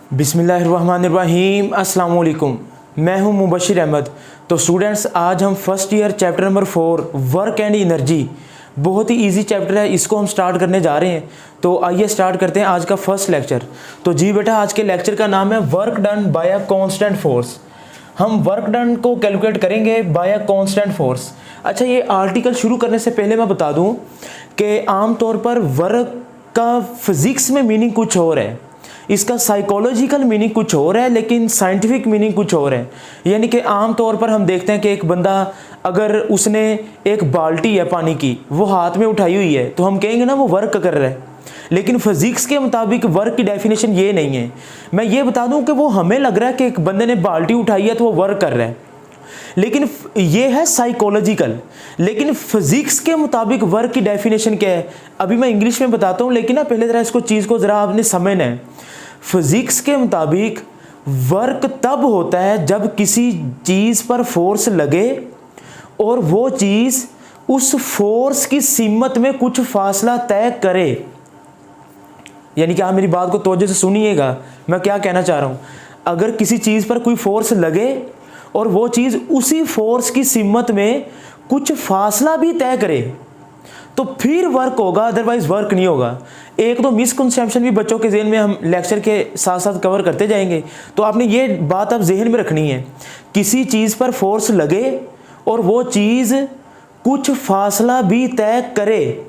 बिस्मिल्लाहिर्रहमानिर्रहीम अस्सलाम वालेकुम। मैं हूं मुबशिर अहमद। तो स्टूडेंट्स, आज हम first year chapter number 4 work and energy, बहुत ही इजी चैप्टर है, इसको हम स्टार्ट करने जा रहे हैं। तो आइए स्टार्ट करते हैं आज का फर्स्ट लेक्चर। तो जी बेटा, आज के लेक्चर का नाम है work done by a constant force. हम वर्क डन को कैलकुलेट करेंगे बाय अ कांस्टेंट फोर्स। अच्छा, ये आर्टिकल शुरू करने से पहले मैं बता दूं कि आमतौर पर वर्क का फिजिक्स में मीनिंग कुछ और है, इसका साइकोलॉजिकल मीनिंग कुछ और है, लेकिन साइंटिफिक मीनिंग कुछ और है। यानी कि आम तौर पर हम देखते हैं कि एक बंदा अगर उसने एक बाल्टी है पानी की, वो हाथ में उठाई हुई है, तो हम कहेंगे ना वो वर्क कर रहा है। लेकिन फिजिक्स के मुताबिक वर्क की डेफिनेशन ये नहीं है। मैं ये बता दूं कि वो हमें लग रहा है कि एक बंदे ने बाल्टी उठाई है तो वो वर्क कर रहा है, लेकिन ये है साइकोलॉजिकल। लेकिन फिजिक्स के मुताबिक वर्क की डेफिनेशन क्या है, अभी मैं इंग्लिश में बताता हूँ, लेकिन ना पहले ज़रा इसको चीज़ को ज़रा आपने समझना है। फिजिक्स के मुताबिक वर्क तब होता है जब किसी चीज़ पर फोर्स लगे और वो चीज़ उस फोर्स की सीमत में कुछ फासला तय करे। यानी कि आप मेरी बात को तवज्जो से सुनिएगा, मैं क्या कहना चाह रहा हूँ। अगर किसी चीज़ पर कोई फोर्स लगे और वो चीज़ उसी फोर्स की सीमत में कुछ फासला भी तय करे तो फिर वर्क होगा, अदरवाइज वर्क नहीं होगा। एक तो मिसकंसेप्शन भी बच्चों के जहन में हम लेक्चर के साथ साथ कवर करते जाएंगे, तो आपने ये बात अब जहन में रखनी है। किसी चीज़ पर फोर्स लगे और वो चीज़ कुछ फासला भी तय करे,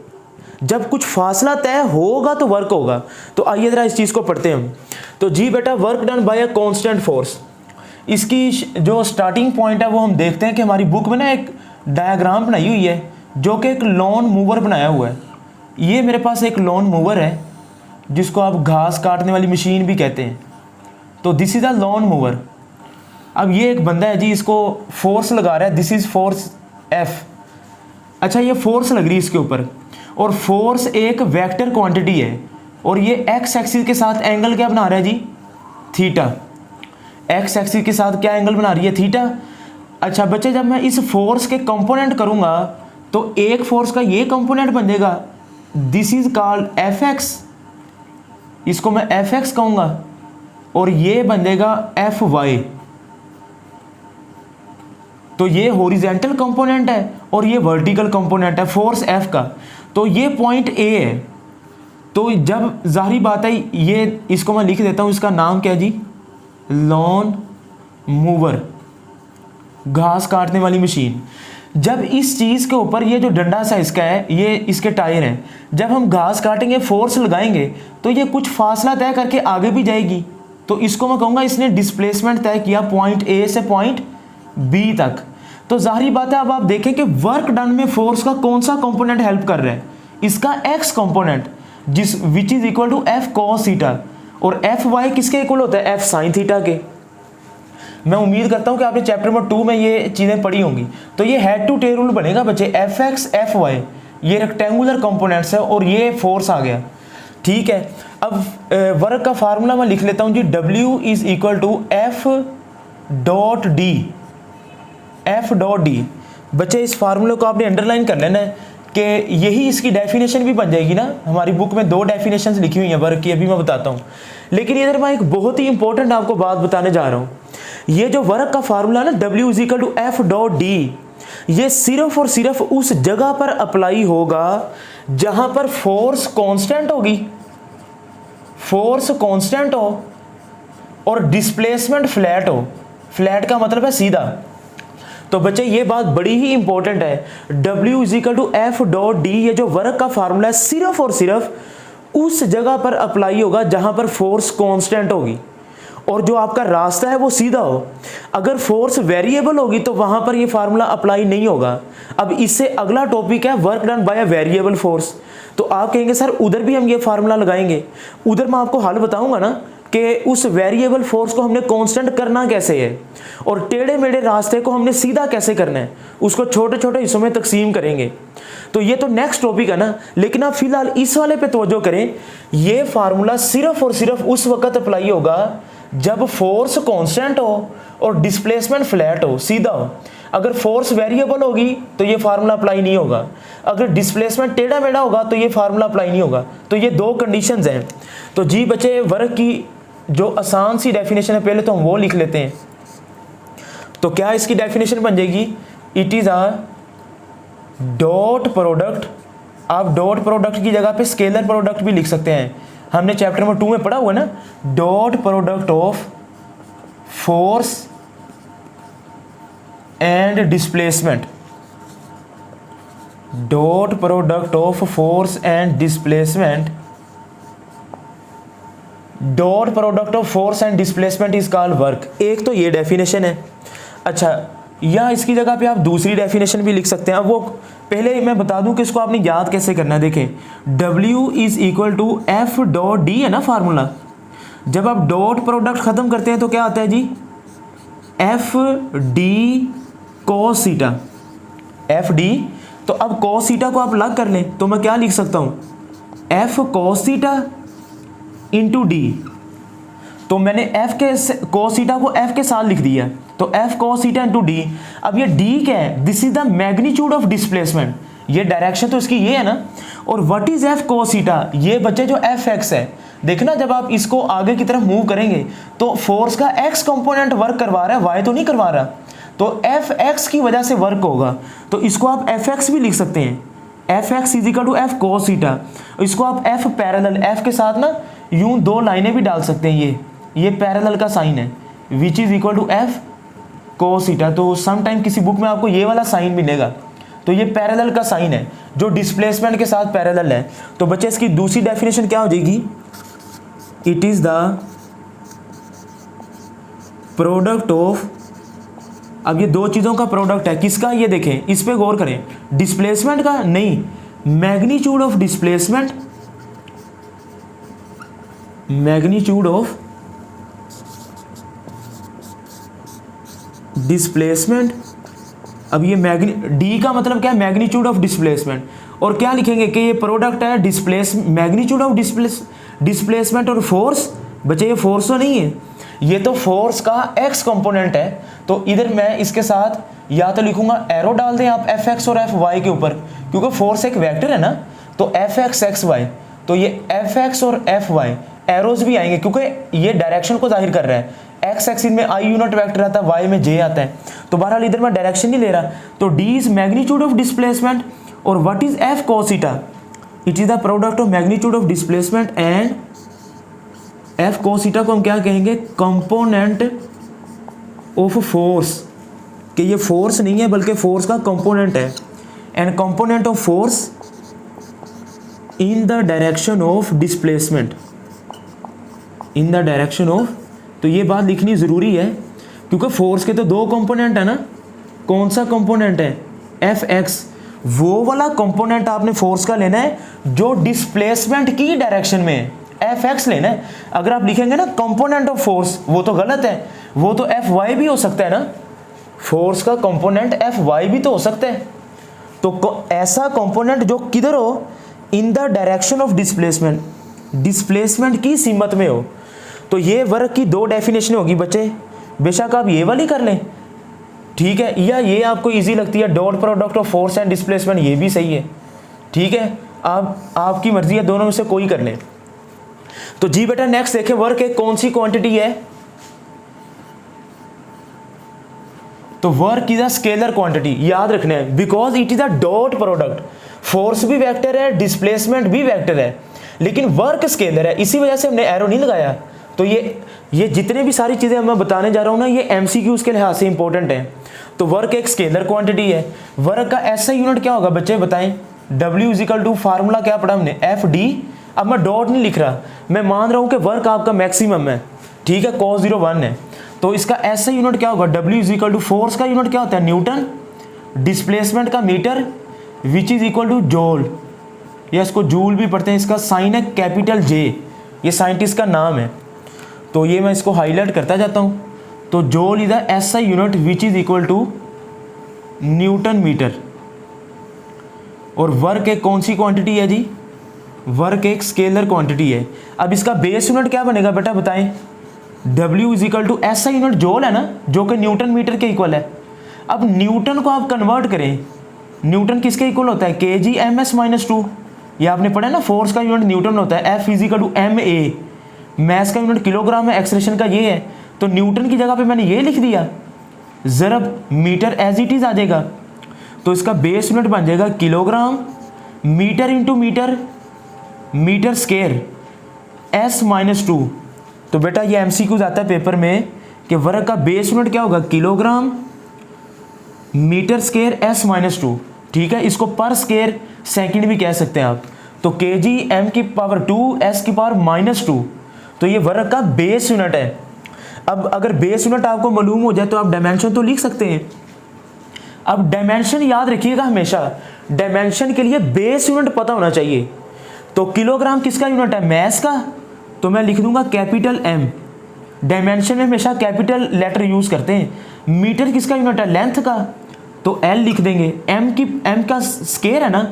जब कुछ फासला तय होगा तो वर्क होगा। तो आइए ज़रा इस चीज़ को पढ़ते हैं हम। तो जी बेटा, work done by a constant force, इसकी जो स्टार्टिंग पॉइंट है वो हम देखते हैं कि हमारी बुक में ना एक डायग्राम बनाई हुई है जो कि एक लॉन मूवर बनाया हुआ है। ये मेरे पास एक लॉन मूवर है जिसको आप घास काटने वाली मशीन भी कहते हैं। तो this is a lawn mower. अब ये एक बंदा है जी, इसको फोर्स लगा रहा है, दिस इज़ फोर्स एफ। अच्छा, ये फोर्स लग रही है इसके ऊपर, और फोर्स एक वेक्टर क्वांटिटी है, और ये एक्स एक्सिस के साथ एंगल क्या बना रहा है जी, थीटा। एक्स एक्सिस के साथ क्या एंगल बना रही है, थीटा। अच्छा बच्चे, जब मैं इस फोर्स के कंपोनेंट करूंगा तो एक फोर्स का ये कंपोनेंट बन जाएगा, this is called F x, इसको मैं एफ एक्स कहूंगा, और ये बन जाएगा एफ वाई। तो ये हॉरिजॉन्टल कंपोनेंट है और ये वर्टिकल कंपोनेंट है फोर्स एफ का। तो ये पॉइंट ए है। तो जब जाहिर बात है, ये इसको मैं लिख देता हूं, इसका नाम क्या है जी, लॉन मूवर, घास काटने वाली मशीन। जब इस चीज़ के ऊपर ये जो डंडा सा इसका है, ये इसके टायर हैं, जब हम घास काटेंगे फोर्स लगाएंगे तो ये कुछ फासला तय करके आगे भी जाएगी। तो इसको मैं कहूँगा इसने डिस्प्लेसमेंट तय किया पॉइंट ए से पॉइंट बी तक। तो जाहिर बात है, अब आप देखें कि वर्क डन में फोर्स का कौन सा कंपोनेंट हेल्प कर रहा है, इसका एक्स कंपोनेंट, जिस which is equal to f cos theta, और एफ वाई किसके इक्वल होता है, एफ साइन थीटा के। मैं उम्मीद करता हूं कि आपने चैप्टर नंबर 2 में ये चीज़ें पढ़ी होंगी। तो ये हेड टू टेल रूल बनेगा बच्चे, एफ एक्स एफ वाई, ये रेक्टेंगुलर कंपोनेंट्स है और ये फोर्स आ गया, ठीक है। अब वर्क का फार्मूला मैं लिख लेता हूं जी, W is equal to f dot d, f dot d. बच्चे, इस फार्मूले को आपने अंडरलाइन कर लेना है कि यही इसकी डेफिनेशन भी बन जाएगी ना। हमारी बुक में 2 डेफिनेशंस लिखी हुई हैं वर्क की, अभी मैं बताता हूँ। लेकिन इधर मैं एक बहुत ही इंपॉर्टेंट आपको बात बताने जा रहा हूँ। ये जो वर्क का फार्मूला ना, W is equal to f dot d, ये सिर्फ और सिर्फ उस जगह पर अप्लाई होगा जहां पर फोर्स कांस्टेंट होगी, फोर्स कांस्टेंट हो और डिस्प्लेसमेंट फ्लैट हो। फ्लैट का मतलब है सीधा। तो बच्चे, ये बात बड़ी ही इंपॉर्टेंट है, W is equal to f dot d, ये जो वर्क का फार्मूला है सिर्फ और सिर्फ उस जगह पर अप्लाई होगा जहां पर फोर्स कांस्टेंट होगी और जो आपका रास्ता है वो सीधा हो। अगर फोर्स वेरिएबल होगी तो वहां पर ये फार्मूला अप्लाई नहीं होगा। अब इससे अगला टॉपिक है work done by a variable force. तो आप कहेंगे सर उधर भी हम ये फार्मूला लगाएंगे, उधर मैं आपको हल बताऊंगा ना कि उस वेरिएबल फोर्स को हमने कांस्टेंट करना कैसे है और टेढ़े मेढ़े रास्ते को हमने सीधा कैसे करना है, उसको छोटे छोटे हिस्सों में तकसीम करेंगे। तो ये तो नेक्स्ट टॉपिक है ना। लेकिन आप फिलहाल इस वाले पे तवज्जो करें, ये फार्मूला सिर्फ और सिर्फ उस वक्त अप्लाई होगा जब फोर्स कांस्टेंट हो और डिस्प्लेसमेंट फ्लैट हो, सीधा हो। अगर फोर्स वेरिएबल होगी तो ये फार्मूला अप्लाई नहीं होगा, अगर डिस्प्लेसमेंट टेढ़ा मेढ़ा होगा तो ये फार्मूला अप्लाई नहीं होगा। तो ये 2 कंडीशंस हैं। तो जी बच्चे, वर्क की जो आसान सी डेफिनेशन है पहले तो हम वो लिख लेते हैं। तो क्या इसकी डेफिनेशन बन जाएगी, it is a dot product. आप डॉट प्रोडक्ट की जगह पे स्केलर प्रोडक्ट भी लिख सकते हैं, हमने चैप्टर नंबर 2 में पढ़ा हुआ है ना, dot product of force and displacement, dot product of force and displacement, dot product of force and displacement is called work. एक तो ये डेफिनेशन है। अच्छा, या इसकी जगह पे आप दूसरी डेफिनेशन भी लिख सकते हैं। अब वो पहले मैं बता दूं कि इसको आपने याद कैसे करना है। देखें, W is equal to f dot d है ना फार्मूला। जब आप डॉट प्रोडक्ट खत्म करते हैं तो क्या आता है जी, F D cos theta, F D. तो अब कॉस सीटा को आप अलग कर लें तो मैं क्या लिख सकता हूं, एफ कॉस सीटा इंटू डी। तो मैंने एफ के कॉस सीटा को एफ के साथ लिख दिया, तो एफ कॉस सीटा इंटू डी। अब ये डी क्या है, this is the magnitude of displacement, ये डायरेक्शन तो इसकी ये है ना। और व्हाट इज एफ कॉस सीटा, ये बच्चे जो एफ एक्स है। देखना जब आप इसको आगे की तरफ मूव करेंगे तो फोर्स का एक्स कंपोनेंट वर्क करवा रहा है, वाई तो नहीं करवा रहा, तो एफ एक्स की वजह से वर्क होगा। तो इसको आप एफ एक्स भी लिख सकते हैं, f x is equal to f cos theta. इसको आप एफ पैरेलल, एफ के साथ ना यूं दो लाइनें भी डाल सकते हैं, ये पैरेलल का साइन है, which is equal to f cos theta. तो सम टाइम किसी बुक में आपको ये वाला साइन मिलेगा, तो ये पैरेलल का साइन है जो डिस्प्लेसमेंट के साथ पैरेलल है। तो बच्चे इसकी दूसरी डेफिनेशन क्या हो जाएगी, it is the product of, अब ये दो चीज़ों का प्रोडक्ट है, किसका, ये देखें, इस पे गौर करें, डिस्प्लेसमेंट का नहीं, magnitude of displacement, magnitude of displacement. अब ये डी का मतलब क्या है, मैग्नीट्यूड ऑफ डिस्प्लेसमेंट। और क्या लिखेंगे कि ये प्रोडक्ट है मैग्नीट्यूड ऑफ डिस्प्लेसमेंट और फोर्स। बच्चे ये फोर्स तो नहीं है, ये तो फोर्स का एक्स कंपोनेंट है। तो इधर मैं इसके साथ या तो लिखूंगा एरो डाल दें आप एफ एक्स और एफ वाई के ऊपर, क्योंकि फोर्स एक वेक्टर है ना, तो एफ एक्स एक्स वाई, तो ये एफ एक्स और एफ वाई एरोज भी आएंगे क्योंकि ये डायरेक्शन को जाहिर कर रहा है। एक्स एक्सिस में आई यूनिट वेक्टर आता है, वाई में जे आता है, तो बहरहाल इधर मैं डायरेक्शन नहीं ले रहा। तो D is magnitude of displacement और what is F cos theta, it is the product of magnitude of displacement and F cos theta को हम क्या कहेंगे, कंपोनेंट ऑफ फोर्स, कि ये फोर्स नहीं है बल्कि फोर्स का कंपोनेंट है, and component of force in the direction of displacement, in the direction of. तो ये बात लिखनी ज़रूरी है क्योंकि फोर्स के तो दो कंपोनेंट है ना, कौन सा कंपोनेंट है, एफ एक्स, वो वाला कंपोनेंट आपने फोर्स का लेना है जो डिस्प्लेसमेंट की डायरेक्शन में है, एफ एक्स लेना है। अगर आप लिखेंगे ना कंपोनेंट ऑफ फोर्स, वो तो गलत है, वो तो एफ वाई भी हो सकता है ना, फोर्स का कंपोनेंट एफ वाई भी तो हो सकता है। तो ऐसा कंपोनेंट जो किधर हो, in the direction of displacement, displacement की सीमत में हो। तो ये वर्क की दो डेफिनेशन होगी बच्चे, बेशक आप ये वाली कर लें, ठीक है, या ये आपको इजी लगती है dot product of force and displacement, ये भी सही है, ठीक है, आपकी मर्जी है, दोनों में से कोई कर लें। तो जी बेटा नेक्स्ट देखें, वर्क एक कौन सी क्वांटिटी है, तो work is a scalar quantity, याद रखना है, because it is a dot product. Force भी वेक्टर है, डिस्प्लेसमेंट भी वेक्टर है, लेकिन वर्क स्केलर है, इसी वजह से हमने एरो नहीं लगाया। तो ये जितने भी सारी चीज़ें मैं बताने जा रहा हूँ ना, ये एमसीक्यूज के लिहाज से इंपॉर्टेंट है। तो वर्क एक स्केलर क्वांटिटी है। वर्क का ऐसा यूनिट क्या होगा बच्चे बताएं, W is equal to formula क्या पढ़ा हमने, एफ डी। अब मैं डॉट नहीं लिख रहा, मैं मान रहा हूँ कि वर्क आपका मैक्सिमम है, ठीक है, cos 0 1 है, तो इसका ऐसा यूनिट क्या होगा, W is equal to force का यूनिट क्या होता है, न्यूटन, डिस्प्लेसमेंट का metre, which is equal to joule, या इसको जूल भी पढ़ते हैं, इसका साइन है कैपिटल J, ये साइंटिस्ट का नाम है। तो ये मैं इसको हाईलाइट करता जाता हूँ। तो joule is the SI unit which is equal to newton metre. और वर्क एक कौन सी क्वांटिटी है जी, वर्क एक स्केलर क्वांटिटी है। अब इसका बेस यूनिट क्या बनेगा बेटा बताएं, W इज इक्वल टू ऐसा यूनिट जूल है ना, जो कि न्यूटन मीटर के इक्वल है। अब न्यूटन को आप कन्वर्ट करें, न्यूटन किसके इक्वल होता है, kg ms-2, ये आपने पढ़ा है ना, फोर्स का यूनिट न्यूटन होता है, F is equal to ma, mass का यूनिट किलोग्राम है, एक्सलेशन का ये है, तो न्यूटन की जगह पे मैंने ये लिख दिया, ज़रब मीटर एज इट इज़ आ जाएगा। तो इसका बेस यूनिट बन जाएगा kilogram, metre into metre, metre square, S-2। तो बेटा ये MCQ आता है पेपर में कि वर्ग का बेस यूनिट क्या होगा, किलोग्राम, मीटर स्केयर, S-2। ठीक है, इसको पर स्केयर सेकंड भी कह सकते हैं आप। तो kg m⁻², S⁻²। तो ये वर्ग का बेस यूनिट है। अब अगर बेस यूनिट आपको मालूम हो जाए तो आप डायमेंशन तो लिख सकते हैं। अब डायमेंशन याद रखिएगा हमेशा, डायमेंशन के लिए बेस यूनिट पता होना चाहिए। तो किलोग्राम किसका यूनिट है, मैस का, तो मैं लिख दूंगा कैपिटल M। डायमेंशन में हमेशा कैपिटल लेटर यूज करते हैं। मीटर किसका यूनिट है, लेंथ का, तो L लिख देंगे। M का स्केयर है ना,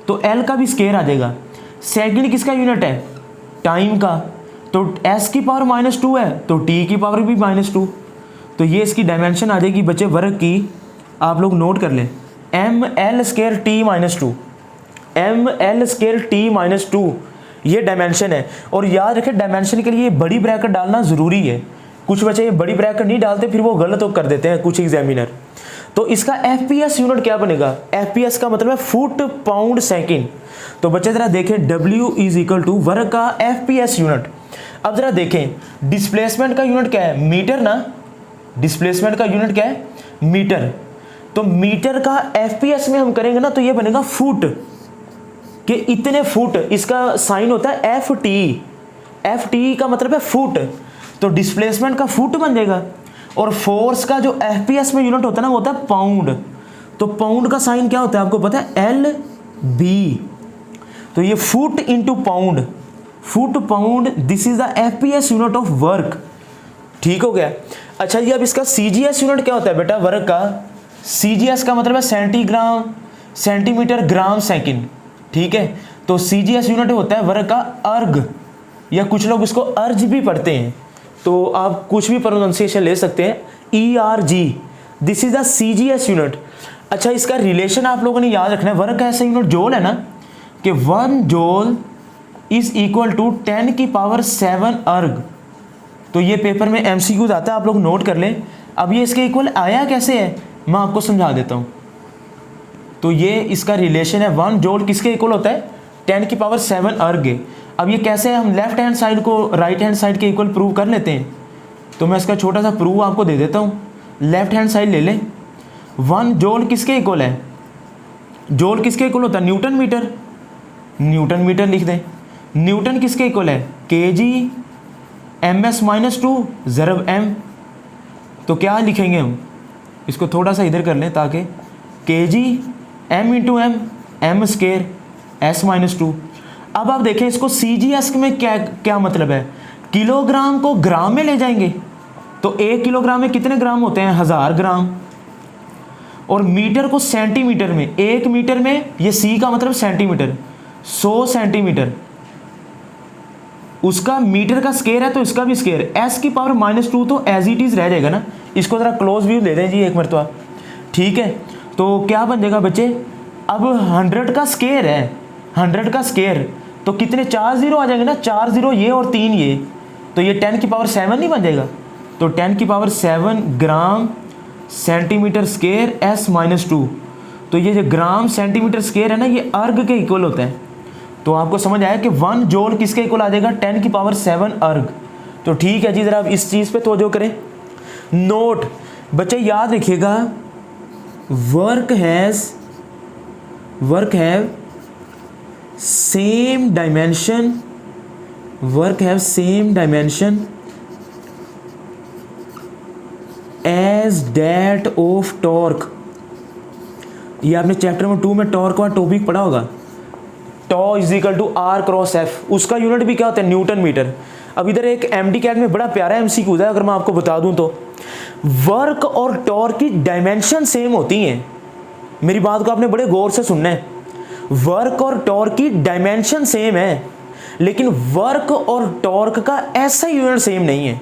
तो L का भी स्केयर आ जाएगा। सेकंड किसका यूनिट है, टाइम का, तो S⁻² है, तो T की पावर भी -2। तो ये इसकी डायमेंशन आ जाएगी बच्चे वर्ग की, आप लोग नोट कर लें, ml² T-2, ml² T-2, ये डायमेंशन है। और याद रखें डायमेंशन के लिए बड़ी ब्रैकेट डालना ज़रूरी है। कुछ बच्चे ये बड़ी ब्रैकेट नहीं डालते, फिर वो गलत कर देते हैं कुछ एग्जामिनर। तो इसका FPS यूनिट क्या बनेगा, FPS का मतलब है फुट पाउंड सेकंड। तो बच्चे ज़रा देखें W = वर्ग का FPS यूनिट। अब ज़रा देखें डिस्प्लेसमेंट का यूनिट क्या है, मीटर ना, डिस्प्लेसमेंट का यूनिट क्या है, मीटर। तो मीटर का FPS में हम करेंगे ना तो ये बनेगा फुट, कि इतने फुट, इसका साइन होता है FT का मतलब है फुट, तो डिस्प्लेसमेंट का फुट बन जाएगा। और फोर्स का जो FPS में यूनिट होता है ना वो होता है पाउंड। तो पाउंड का साइन क्या होता है आपको पता है, LB। तो ये foot into pound, foot pound, this is the FPS unit of work. ठीक हो गया। अच्छा जी, अब इसका CGS यूनिट क्या होता है बेटा वर्क का, CGS का मतलब है सेंटीग्राम, सेंटीमीटर, ग्राम, सेकंड। ठीक है, तो CGS यूनिट होता है वर्ग का अर्ग, या कुछ लोग इसको अर्ज भी पढ़ते हैं, तो आप कुछ भी प्रोनाउंसिएशन ले सकते हैं, ERG, this is the CGS unit. अच्छा, इसका रिलेशन आप लोगों ने याद रखना है, वर्ग का ऐसा यूनिट जोल है ना कि 1 जोल इज इक्वल टू 10⁻7 अर्ग। तो ये पेपर में MCQ आता है, आप लोग नोट कर लें। अब ये इसके इक्वल आया कैसे है, मैं आपको समझा देता हूँ। तो ये इसका रिलेशन है, 1 जोल किसके इक्वल होता है, 10⁻7 अर्ग। अब ये कैसे है, हम लेफ्ट हैंड साइड को राइट हैंड साइड के इक्वल प्रूव कर लेते हैं। तो मैं इसका छोटा सा प्रूव आपको दे देता हूँ। लेफ्ट हैंड साइड ले लें, 1 जोल किसके इक्वल है, जोल किसके इक्वल होता है, न्यूटन मीटर, न्यूटन मीटर लिख दें। न्यूटन किसके इक्वल है, kg ms-2 ज़रब m। तो क्या लिखेंगे हम, इसको थोड़ा सा इधर कर लें ताकि kg m⁻m, m square, S-2। अब आप देखें इसको CGS में क्या मतलब है, किलोग्राम को ग्राम में ले जाएंगे तो 1 किलोग्राम में कितने ग्राम होते हैं, 1000 ग्राम। और मीटर को सेंटीमीटर में, 1 मीटर में, ये C का मतलब सेंटीमीटर, 100 सेंटीमीटर, उसका मीटर का स्केयर है तो इसका भी स्केयर, S⁻-2 तो एज इट इज रह जाएगा ना। इसको जरा क्लोज व्यू दे दें जी एक मरतबा। ठीक है, तो क्या बन जाएगा बच्चे, अब 100 का स्केयर है, 100 का स्केयर, तो कितने 4 जीरो आ जाएंगे ना, 4 जीरो ये और 3 ये, तो ये 10⁻7 नहीं बन जाएगा। तो 10⁻7 ग्राम सेंटीमीटर स्केयर S-2। तो ये जो ग्राम सेंटीमीटर स्केयर है ना, ये अर्ग के इक्वल होता है। तो आपको समझ आया कि 1 जोल किसके इक्वल आ जाएगा, 10⁻7 अर्ग। तो ठीक है जी, ज़रा आप इस चीज़ पे तवज्जो करें। नोट बच्चे याद रखिएगा, work have same dimension, work have same dimension as that of torque. ये आपने चैप्टर नंबर 2 में टॉर्क का टॉपिक पढ़ा होगा, टॉ इज इक्वल टू R×F, उसका यूनिट भी क्या होता है, न्यूटन मीटर। अब इधर एक MD कैट में बड़ा प्यारा MCQ है, अगर मैं आपको बता दूं तो वर्क और टॉर्क की डायमेंशन सेम होती हैं। मेरी बात को आपने बड़े गौर से सुनना है, वर्क और टॉर्क की डायमेंशन सेम है, लेकिन वर्क और टॉर्क का ऐसा यूनिट सेम नहीं है।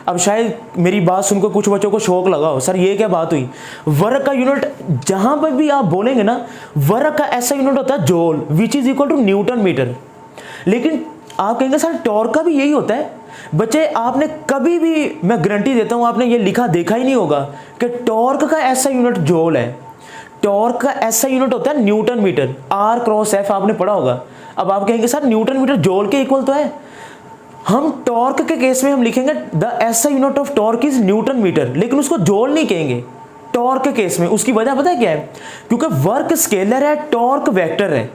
अब शायद मेरी बात सुनकर कुछ बच्चों को शौक लगा हो, सर ये क्या बात हुई, वर्क का यूनिट जहां पर भी आप बोलेंगे ना, वर्क का ऐसा यूनिट होता है joule, which is equal to newton metre. लेकिन आप कहेंगे सर टॉर्क का भी यही होता है, बच्चे आपने कभी भी, मैं गारंटी देता हूँ, आपने ये लिखा देखा ही नहीं होगा कि टॉर्क का ऐसा यूनिट जूल है। टॉर्क का ऐसा यूनिट होता है newton metre, r cross f आपने पढ़ा होगा। अब आप कहेंगे सर न्यूटन मीटर जूल के इक्वल तो है। हम टॉर्क के केस में हम लिखेंगे the SI unit of torque is newton metre, लेकिन उसको जूल नहीं कहेंगे टॉर्क के केस में। उसकी वजह पता है क्या है? क्योंकि वर्क स्केलर है, टॉर्क वेक्टर है,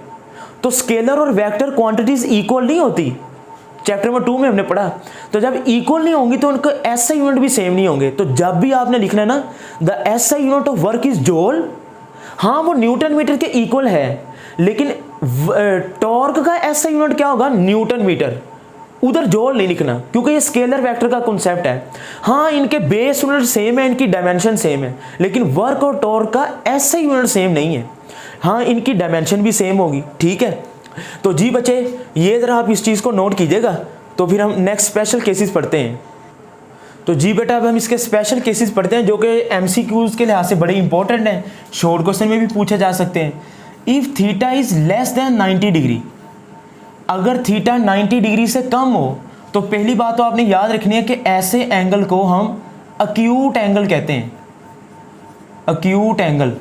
तो स्केलर और वेक्टर क्वांटिटीज इक्वल नहीं होती। चैप्टर नंबर 2 में हमने पढ़ा। तो जब इक्वल नहीं होंगी तो उनका ऐसा यूनिट भी सेम नहीं होंगे। तो जब भी आपने लिखना है ना the SI unit of work is joule, हाँ वो न्यूटन मीटर के इक्वल है, लेकिन टॉर्क का ऐसा यूनिट क्या होगा? Newton metre. उधर जूल नहीं लिखना क्योंकि ये स्केलर वेक्टर का कॉन्सेप्ट है। हाँ इनके बेस यूनिट सेम है, इनकी डायमेंशन सेम है, लेकिन वर्क और टॉर्क का ऐसा यूनिट सेम नहीं है। हाँ इनकी डायमेंशन भी सेम होगी, ठीक है। तो जी बच्चे ये ज़रा आप इस चीज़ को नोट कीजिएगा। तो फिर हम नेक्स्ट स्पेशल केसेस पढ़ते हैं। तो जी बेटा अब हम इसके स्पेशल केसेस पढ़ते हैं जो कि एमसीक्यूज़ के लिहाज से बड़े इंपॉर्टेंट हैं, शॉर्ट क्वेश्चन में भी पूछे जा सकते हैं। If theta is less than 90 degree, अगर थीटा 90 डिग्री से कम हो तो पहली बात तो आपने याद रखनी है कि ऐसे एंगल को हम अक्यूट एंगल कहते हैं। अक्यूट एंगल,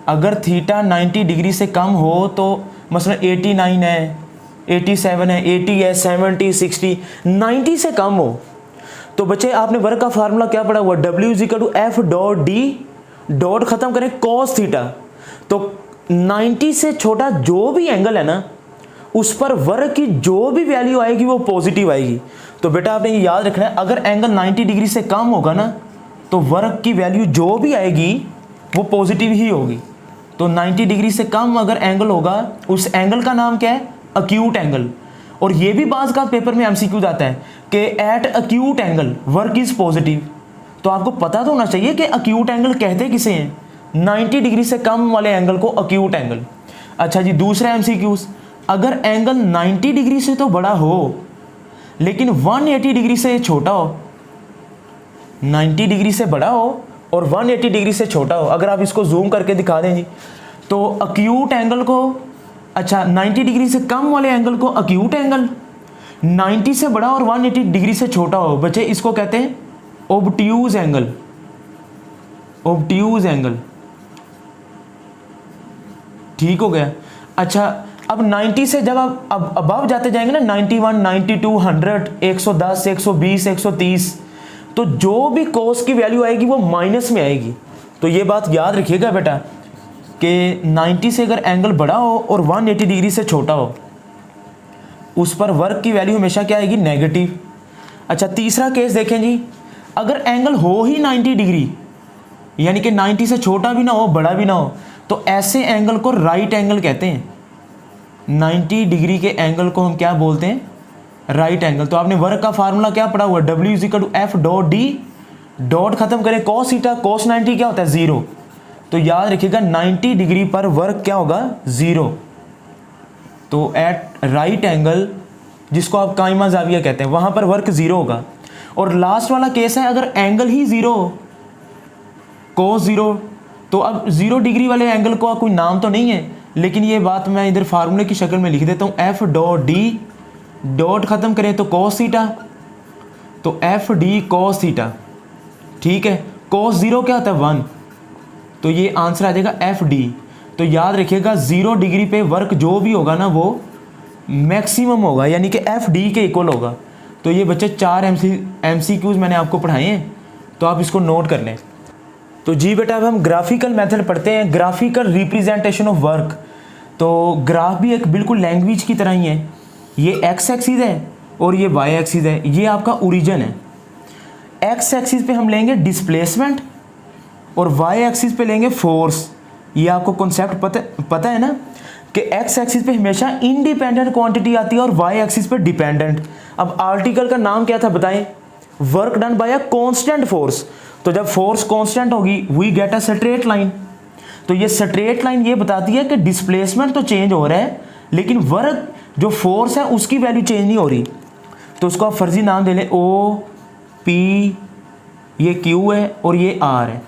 अगर थीटा 90 डिग्री से कम हो तो मसलन 89 है, 87 है, 80 है, 70, 60, 90 से कम हो तो बच्चे आपने वर्क का फार्मूला क्या पढ़ा हुआ? W = F dot d dot खत्म करें cos थीटा। तो 90 से छोटा जो भी एंगल है ना उस पर वर्क की जो भी वैल्यू आएगी वो पॉजिटिव आएगी। तो बेटा आपने ये याद रखना है, अगर एंगल 90 डिग्री से कम होगा ना तो वर्क की वैल्यू जो भी आएगी वो पॉजिटिव ही होगी। तो 90 डिग्री से कम अगर एंगल होगा उस एंगल का नाम क्या है? Acute angle. और ये भी बाज़ का पेपर में एमसीक्यू आता है कि at acute angle work is positive. तो आपको पता तो होना चाहिए कि अक्यूट एंगल कहते किसे हैं? 90 डिग्री से कम वाले एंगल को अक्यूट एंगल। अच्छा जी दूसरा एमसीक्यूज़, अगर एंगल 90 डिग्री से तो बड़ा हो लेकिन 180 डिग्री से छोटा हो, 90 डिग्री से बड़ा हो और 180 डिग्री से छोटा हो, अगर आप इसको जूम करके दिखा दें जी तो अक्यूट एंगल को, अच्छा 90 डिग्री से कम वाले एंगल को अक्यूट एंगल, 90 से बड़ा और 180 डिग्री से छोटा हो बच्चे इसको कहते हैं ओब्ट्यूज एंगल। ओब्ट्यूज एंगल, ठीक हो गया। अच्छा अब 90 से जब आप अब अबव जाते जाएंगे ना 91, 92, 100, 110, 120, 130, तो जो भी कोस की वैल्यू आएगी वो माइनस में आएगी। तो ये बात याद रखिएगा बेटा कि 90 से अगर एंगल बड़ा हो और 180 डिग्री से छोटा हो उस पर वर्क की वैल्यू हमेशा क्या आएगी? नेगेटिव। अच्छा तीसरा केस देखें जी, अगर एंगल हो ही 90 डिग्री यानी कि 90 से छोटा भी ना हो बड़ा भी ना हो तो ऐसे एंगल को राइट एंगल कहते हैं। 90 डिग्री के एंगल को हम क्या बोलते हैं? Right angle. तो आपने वर्क का फार्मूला क्या पढ़ा हुआ? W = F dot d dot खत्म करें cos थीटा, cos 90 क्या होता है? 0। तो याद रखिएगा 90 डिग्री पर वर्क क्या होगा? 0। तो एट राइट एंगल जिसको आप काइमा जाविया कहते हैं वहां पर वर्क 0 होगा। और लास्ट वाला केस है अगर एंगल ही 0 cos 0, तो अब 0 डिग्री वाले एंगल को कोई नाम तो नहीं है, लेकिन ये बात मैं इधर फार्मूले की शक्ल में लिख देता हूँ। F डॉट डी डॉट खत्म करें तो cos थीटा, तो F डी cos थीटा, ठीक है। cos 0 क्या होता है? 1। तो ये आंसर आ जाएगा F डी। तो याद रखिएगा 0 डिग्री पे वर्क जो भी होगा ना वो मैक्सिमम होगा यानी कि F डी के इक्वल होगा। तो ये बच्चे 4 MCQs मैंने आपको पढ़ाए हैं, तो आप इसको नोट कर लें। तो जी बेटा अब हम ग्राफिकल मेथड पढ़ते हैं, ग्राफिकल रिप्रेजेंटेशन ऑफ वर्क। तो ग्राफ भी एक बिल्कुल लैंग्वेज की तरह ही है। ये एक्स एक्सिस है और ये वाई एक्सिस है, ये आपका ओरिजिन है। एक्स एक्सिस पे हम लेंगे डिस्प्लेसमेंट और वाई एक्सिस पे लेंगे फोर्स। ये आपको कॉन्सेप्ट पता है ना कि एक्स एक्सिस पे हमेशा इंडिपेंडेंट क्वांटिटी आती है और वाई एक्सिस पे डिपेंडेंट। अब आर्टिकल का नाम क्या था बताएं? Work done by a constant force. तो जब फोर्स कांस्टेंट होगी we get a straight line. तो ये स्ट्रेट लाइन ये बताती है कि डिस्प्लेसमेंट तो चेंज हो रहा है लेकिन वर्क जो फोर्स है उसकी वैल्यू चेंज नहीं हो रही। तो उसको आप फर्जी नाम दे लें ओ पी, ये क्यू है और ये आर है।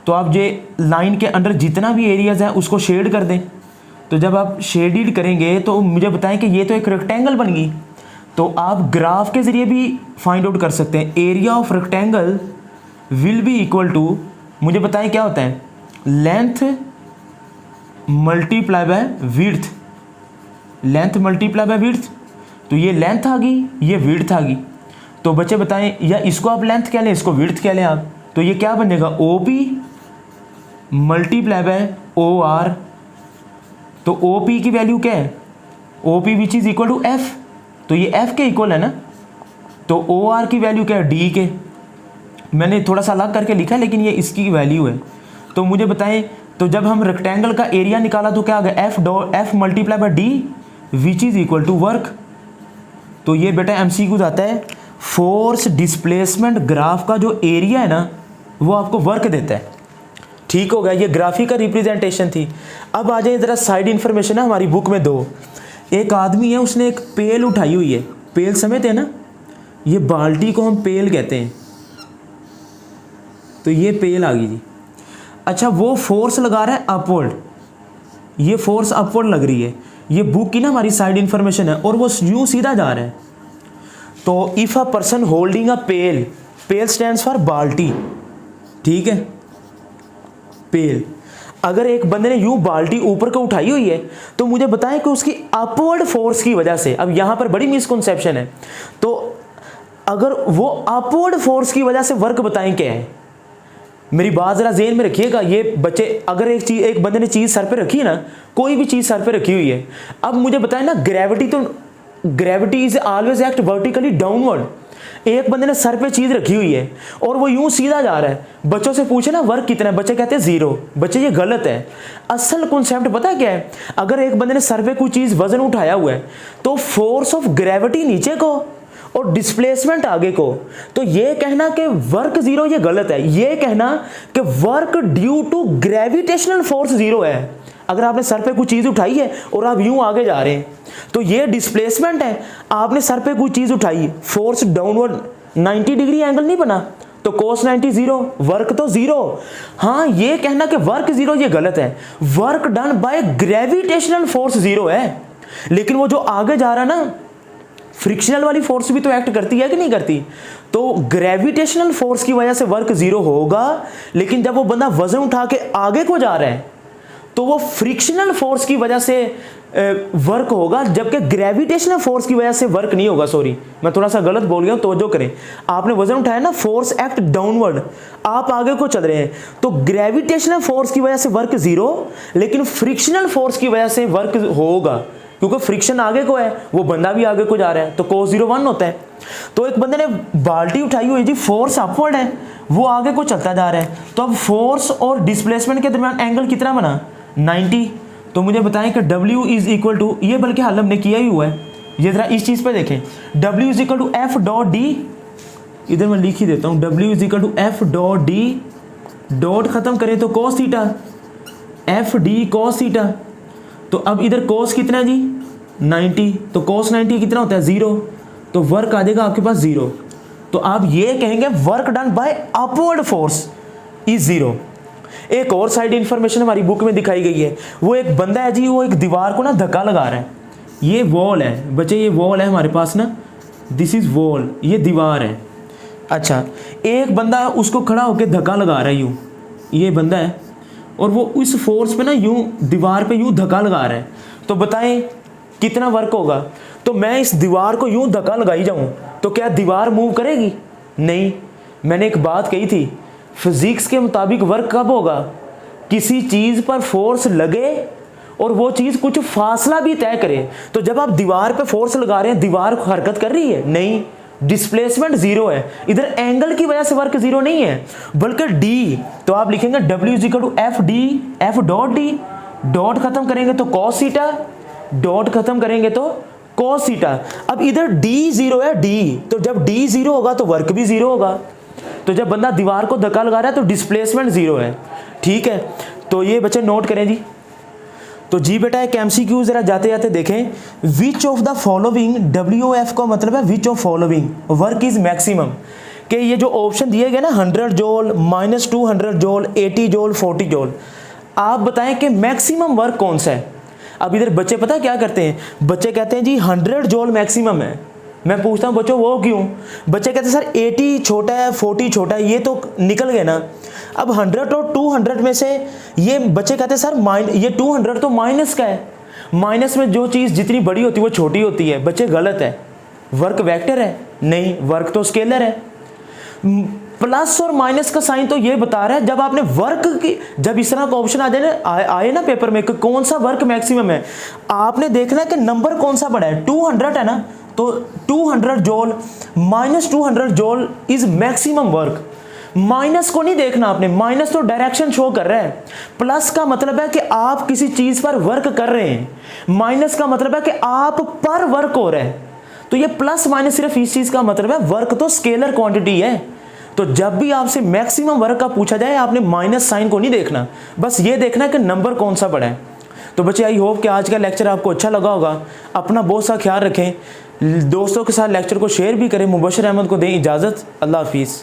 तो आप ये लाइन के अंदर जितना भी एरियाज है उसको शेड कर दें। तो जब आप शेडिड करेंगे तो मुझे बताएं कि ये तो एक रेक्टेंगल बन गई। तो आप ग्राफ के ज़रिए भी फाइंड आउट कर सकते हैं। Area of rectangle will be equal to, मुझे बताएं क्या होता है, length multiply by width, length multiply by width. तो ये लेंथ आ गई, ये विड्थ आ गई। तो बच्चे बताएं, या इसको आप लेंथ कह लें, इसको विड्थ कह लें आप, तो ये क्या बनेगा, O P multiply by O R. तो ओ पी की वैल्यू क्या है, O P which is equal to f, तो ये एफ के इक्वल है ना। तो ओ आर की वैल्यू क्या है, डी के, मैंने थोड़ा सा अलग करके लिखा है लेकिन ये इसकी वैल्यू है। तो मुझे बताएं, तो जब हम रेक्टेंगल का एरिया निकाला तो क्या आ गया, f multiply by d which is equal to work. तो ये बेटा एमसीक्यू आता है, फोर्स डिस्प्लेसमेंट ग्राफ का जो एरिया है ना वो आपको वर्क देता है। ठीक हो गया, ये ग्राफिक का रिप्रेजेंटेशन थी। अब आ जाए ज़रा साइड इन्फॉर्मेशन है हमारी बुक में दो। एक आदमी है, उसने एक पेल उठाई हुई है, पेल समझते हैं ना, ये बाल्टी को हम पेल कहते हैं। तो ये पेल आ गई जी। अच्छा, वो फोर्स लगा रहा है अपवर्ड, ये फोर्स अपवर्ड लग रही है, ये बुक की ना हमारी साइड इन्फॉर्मेशन है, और वो यूं सीधा जा रहा है। तो if a person holding a pail, pail stands for बाल्टी, ठीक है, पेल। अगर एक बंदे ने यूं बाल्टी ऊपर को उठाई हुई है तो मुझे बताएं कि उसकी अपवर्ड फोर्स की वजह से, अब यहां पर बड़ी मिसकंसेप्शन है, तो अगर वो अपवर्ड फोर्स की वजह से वर्क बताएं क्या है। मेरी बात जरा ज़हन में रखिएगा, ये बच्चे, अगर एक बंदे ने चीज़ सर पे रखी है ना, कोई भी चीज़ सर पे रखी हुई है, अब मुझे बताएं ना, gravity is always act vertically downward. एक बंदे ने सर पे चीज़ रखी हुई है और वो यूं सीधा जा रहा है, बच्चों से पूछे ना वर्क कितना है, बच्चे कहते हैं 0। बच्चे ये गलत है। असल कॉन्सेप्ट पता है क्या है, अगर एक बंदे ने सर पे कोई चीज़ वजन उठाया हुआ है तो फोर्स ऑफ ग्रेविटी नीचे को और डिस्प्लेसमेंट आगे को, तो ये कहना कि वर्क 0 ये गलत है। ये कहना कि work due to gravitational force 0 है। अगर आपने सर पे कोई चीज़ उठाई है और आप यूं आगे जा रहे हैं तो ये डिस्प्लेसमेंट है। आपने सर पे कोई चीज़ उठाई, फोर्स डाउनवर्ड 90 डिग्री एंगल नहीं बना, तो cos 90 0, वर्क तो 0। हाँ, ये कहना कि वर्क 0 ये गलत है। Work done by gravitational force 0 है, लेकिन वो जो आगे जा रहा है ना, फ्रिक्शनल वाली फोर्स भी तो एक्ट करती है कि नहीं करती। तो ग्रेविटेशनल फोर्स की वजह से वर्क 0 होगा, लेकिन जब वो बंदा वजन उठा के आगे को जा रहा है तो वो फ्रिक्शनल फोर्स की वजह से वर्क होगा, जबकि ग्रेविटेशनल फोर्स की वजह से वर्क नहीं होगा। सॉरी, मैं थोड़ा सा गलत बोल गया हूं, तवज्जो करें। आपने वजन उठाया ना, फोर्स एक्ट डाउनवर्ड, आप आगे को चल रहे हैं, तो ग्रेविटेशनल फोर्स की वजह से वर्क 0, लेकिन फ्रिक्शनल फोर्स की वजह से वर्क होगा, क्योंकि फ्रिक्शन आगे को है, वो बंदा भी आगे को जा रहा है, तो cos 0 1 होता है। तो एक बंदे ने बाल्टी उठाई हुई जी, फोर्स अपवर्ड है, वो आगे को चलता जा रहा है, तो अब फोर्स और डिस्प्लेसमेंट के दरमियान एंगल कितना बना, 90। तो मुझे बताएं कि W इज इक्वल टू, ये बल्कि हल हमने किया ही हुआ है, ये जरा इस चीज़ पे देखें, W is equal to f dot d, इधर मैं लिख ही देता हूँ, W is equal to f dot d, dot खत्म करें तो cos theta, f d cos theta. तो अब इधर cos कितना है जी, 90, तो cos 90 कितना होता है, 0, तो वर्क आ जाएगा आपके पास 0। तो आप ये कहेंगे work done bye upward force is 0। एक और साइड इंफॉर्मेशन हमारी बुक में दिखाई गई है, वो एक बंदा है जी, वो एक दीवार को ना धक्का लगा रहा है। ये वॉल है बच्चे, ये वॉल है हमारे पास ना, दिस इज वॉल, ये दीवार है। अच्छा, एक बंदा उसको खड़ा होकर धक्का लगा रहा है यूँ, ये बंदा है, और वो उस फोर्स पे ना यूँ दीवार पे यूँ धक्का लगा रहा है। तो बताएं कितना वर्क होगा। तो मैं इस दीवार को यूँ धक्का लगाई जाऊँ तो क्या दीवार मूव करेगी, नहीं। मैंने एक बात कही थी, फिजिक्स के मुताबिक वर्क कब होगा, किसी चीज़ पर फोर्स लगे और वो चीज़ कुछ फासला भी तय करे। तो जब आप दीवार पे फोर्स लगा रहे हैं, दीवार हरकत कर रही है, नहीं, डिस्प्लेसमेंट 0 है। इधर एंगल की वजह से वर्क 0 नहीं है, बल्कि डी, तो आप लिखेंगे W is equal to f d, f dot d, dot खत्म करेंगे तो cos थीटा, डॉट खत्म करेंगे तो cos थीटा। अब इधर D 0 है, D, तो जब D 0 होगा तो वर्क भी 0 होगा। तो जब बंदा दीवार को धक्का लगा रहा है तो डिस्प्लेसमेंट 0 है, ठीक है। तो ये बच्चे नोट करें जी। तो जी बेटा एक MCQ जरा जाते जाते देखें, which of the following, WOF का मतलब है which of following work is maximum, कि ये जो ऑप्शन दिए गए ना 100 जूल, -200 जूल, 80 जूल, 40 जूल, आप बताएं कि मैक्सिमम वर्क कौन सा है। अब इधर बच्चे पता क्या करते हैं, बच्चे कहते हैं जी 100 जूल मैक्सिमम है, मैं पूछता हूँ बच्चों वो क्यों? बच्चे कहते हैं सर 80 छोटा है 40 छोटा है, ये तो निकल गए ना। अब 100 और 200 में से ये बच्चे कहते हैं सर ये 200 तो माइनस का है, माइनस में जो चीज़ जितनी बड़ी होती है वो छोटी होती है। बच्चे गलत है, वर्क वेक्टर है? नहीं, वर्क तो स्केलर है। प्लस और माइनस का साइन तो ये बता रहा है जब आपने वर्क की, जब इस तरह का ऑप्शन आ जाए ना, आए ना पेपर में कि कौन सा वर्क मैक्सिमम है, आपने देखना है कि नंबर कौन सा बड़ा है। 200 है ना, तो 200 joule minus 200 joule is maximum work. Minus को नहीं देखना आपने, माइनस तो डायरेक्शन शो कर रहा है। प्लस का मतलब है कि आप किसी चीज पर वर्क कर रहे हैं, माइनस का मतलब है कि आप पर वर्क हो रहा है। तो ये प्लस माइनस सिर्फ इस चीज का मतलब है, वर्क तो स्केलर क्वांटिटी है। तो जब भी आपसे मैक्सिमम वर्क का पूछा जाए आपने माइनस साइन को नहीं देखना, बस ये देखना है कि नंबर कौन सा बड़ा है। तो बच्चे आई होप कि आज का लेक्चर आपको अच्छा लगा होगा। अपना बहुत सा ख्याल रखें, दोस्तों के साथ लेक्चर को शेयर भी करें। मुबशर अहमद को दें इजाज़त। अल्लाह हाफिज़।